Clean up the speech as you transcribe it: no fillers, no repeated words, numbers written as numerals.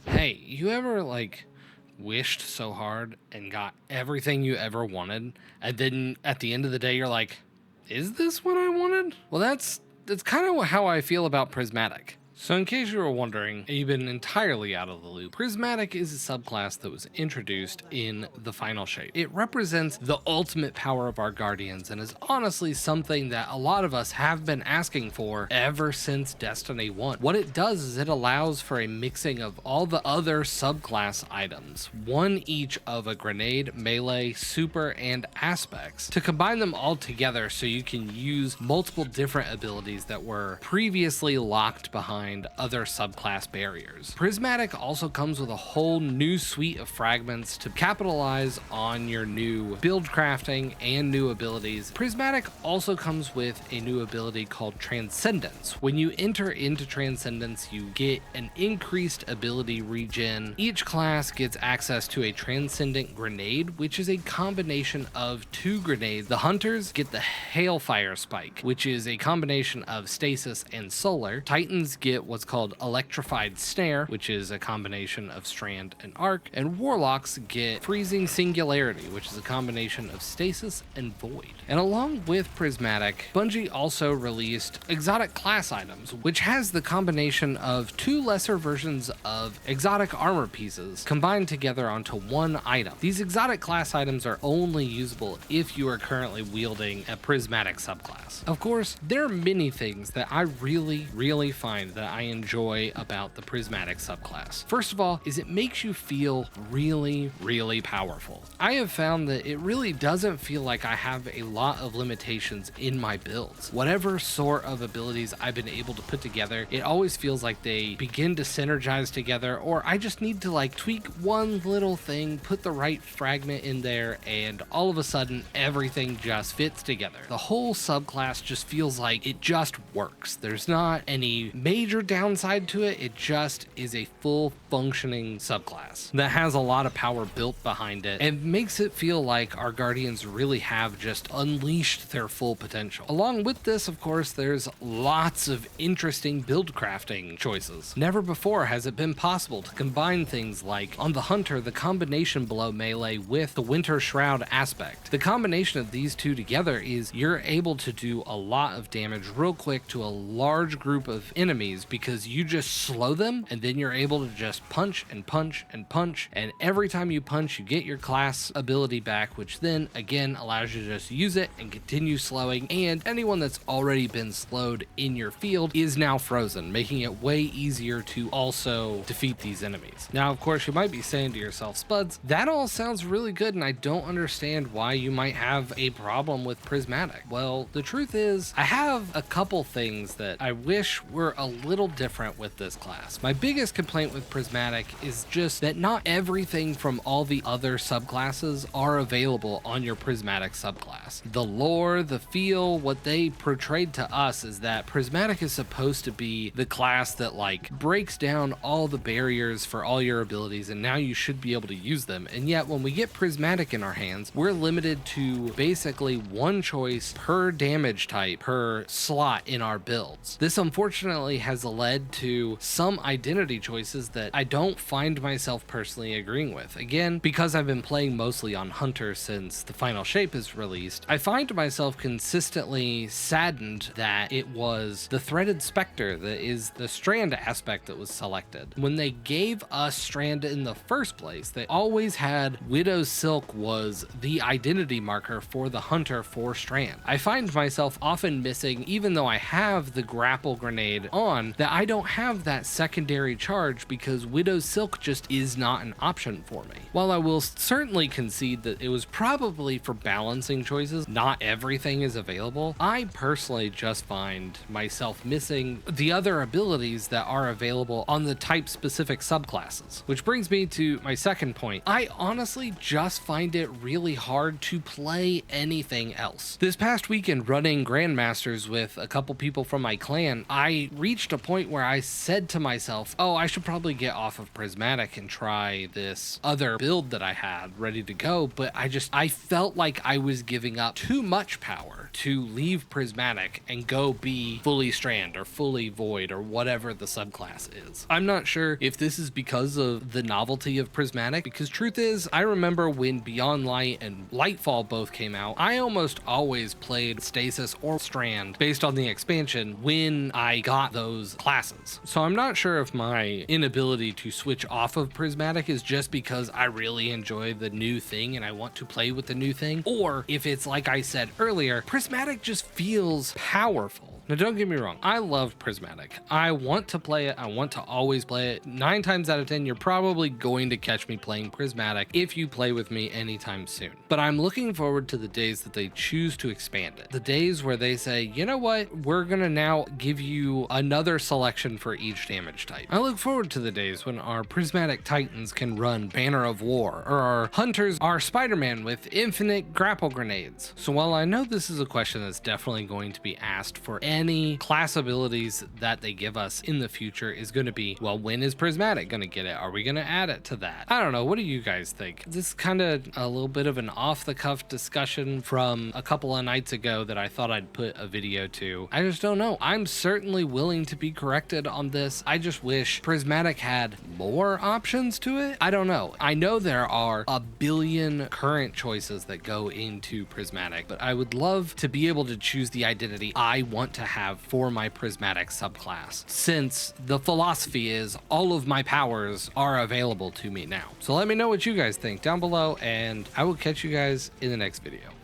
Hey, you ever wished so hard and got everything you ever wanted, and then at the end of the day you're like, is this what I wanted? Well, that's kind of how I feel about Prismatic. So in case you were wondering, and you've been entirely out of the loop, Prismatic is a subclass that was introduced in the final shape. It represents the ultimate power of our guardians and is honestly something that a lot of us have been asking for ever since Destiny 1. What it does is it allows for a mixing of all the other subclass items, one each of a grenade, melee, super, and aspects, to combine them all together so you can use multiple different abilities that were previously locked behind other subclass barriers. Prismatic also comes with a whole new suite of fragments to capitalize on your new build crafting and new abilities. Prismatic also comes with a new ability called Transcendence. When you enter into Transcendence, you get an increased ability regen. Each class gets access to a Transcendent Grenade, which is a combination of two grenades. The Hunters get the Hailfire Spike, which is a combination of Stasis and Solar. Titans get what's called Electrified Snare, which is a combination of Strand and Arc, and Warlocks get Freezing Singularity, which is a combination of Stasis and Void. And along with Prismatic, Bungie also released exotic class items, which has the combination of two lesser versions of exotic armor pieces combined together onto one item. These exotic class items are only usable if you are currently wielding a Prismatic subclass. Of course, there are many things that I really find that I enjoy about the Prismatic subclass. First of all, is it makes you feel really powerful. I have found that it really doesn't feel like I have a lot of limitations in my builds. Whatever sort of abilities I've been able to put together, it always feels like they begin to synergize together, or I just need to tweak one little thing, put the right fragment in there, and all of a sudden everything just fits together. The whole subclass just feels like it just works. There's not any major downside to it. It just is a full functioning subclass that has a lot of power built behind it and makes it feel like our guardians really have just unleashed their full potential. Along with this, of course, there's lots of interesting build crafting choices. Never before has it been possible to combine things like on the Hunter, the combination blow melee with the Winter Shroud aspect. The combination of these two together is you're able to do a lot of damage real quick to a large group of enemies because you just slow them, and then you're able to just punch and punch and punch, and every time you punch you get your class ability back, which then again allows you to just use it and continue slowing, and anyone that's already been slowed in your field is now frozen, making it way easier to also defeat these enemies. Now, of course, you might be saying to yourself, Spuds, that all sounds really good and I don't understand why you might have a problem with Prismatic. Well, the truth is I have a couple things that I wish were a little different with this class. My biggest complaint with Prismatic is just that not everything from all the other subclasses are available on your Prismatic subclass. The lore, the feel, what they portrayed to us is that Prismatic is supposed to be the class that breaks down all the barriers for all your abilities, and now you should be able to use them. And yet when we get Prismatic in our hands, we're limited to basically one choice per damage type per slot in our builds. This unfortunately has led to some identity choices that I don't find myself personally agreeing with. Again, because I've been playing mostly on Hunter since the final shape is released, I find myself consistently saddened that it was the Threaded Spectre that is the Strand aspect that was selected. When they gave us Strand in the first place, they always had Widow's Silk was the identity marker for the Hunter for Strand. I find myself often missing, even though I have the grapple grenade on, that I don't have that secondary charge because Widow's Silk just is not an option for me. While I will certainly concede that it was probably for balancing choices, not everything is available, I personally just find myself missing the other abilities that are available on the type specific subclasses. Which brings me to my second point. I honestly just find it really hard to play anything else. This past weekend running Grandmasters with a couple people from my clan, I reached a a point where I said to myself, oh, I should probably get off of Prismatic and try this other build that I had ready to go. But I felt like I was giving up too much power to leave Prismatic and go be fully Strand or fully Void or whatever the subclass is. I'm not sure if this is because of the novelty of Prismatic, because truth is, I remember when Beyond Light and Lightfall both came out, I almost always played Stasis or Strand based on the expansion when I got those classes. So I'm not sure if my inability to switch off of Prismatic is just because I really enjoy the new thing and I want to play with the new thing, or if it's like I said earlier, Prismatic just feels powerful. Now, don't get me wrong, I love Prismatic. I want to play it. I want to always play it. 9 times out of 10, you're probably going to catch me playing Prismatic if you play with me anytime soon. But I'm looking forward to the days that they choose to expand it. The days where they say, you know what, we're going to now give you another selection for each damage type. I look forward to the days when our Prismatic Titans can run Banner of War, or our Hunters are Spider-Man with infinite grapple grenades. So while I know this is a question that's definitely going to be asked for any class abilities that they give us in the future, is going to be, well, when is Prismatic going to get it? Are we going to add it to that? I don't know. What do you guys think? This is kind of a little bit of an off-the-cuff discussion from a couple of nights ago that I thought I'd put a video to. I just don't know. I'm certainly willing to be corrected on this. I just wish Prismatic had more options to it. I don't know. I know there are a billion current choices that go into Prismatic, but I would love to be able to choose the identity I want to have for my Prismatic subclass, since the philosophy is all of my powers are available to me now. So let me know what you guys think down below, and I will catch you guys in the next video.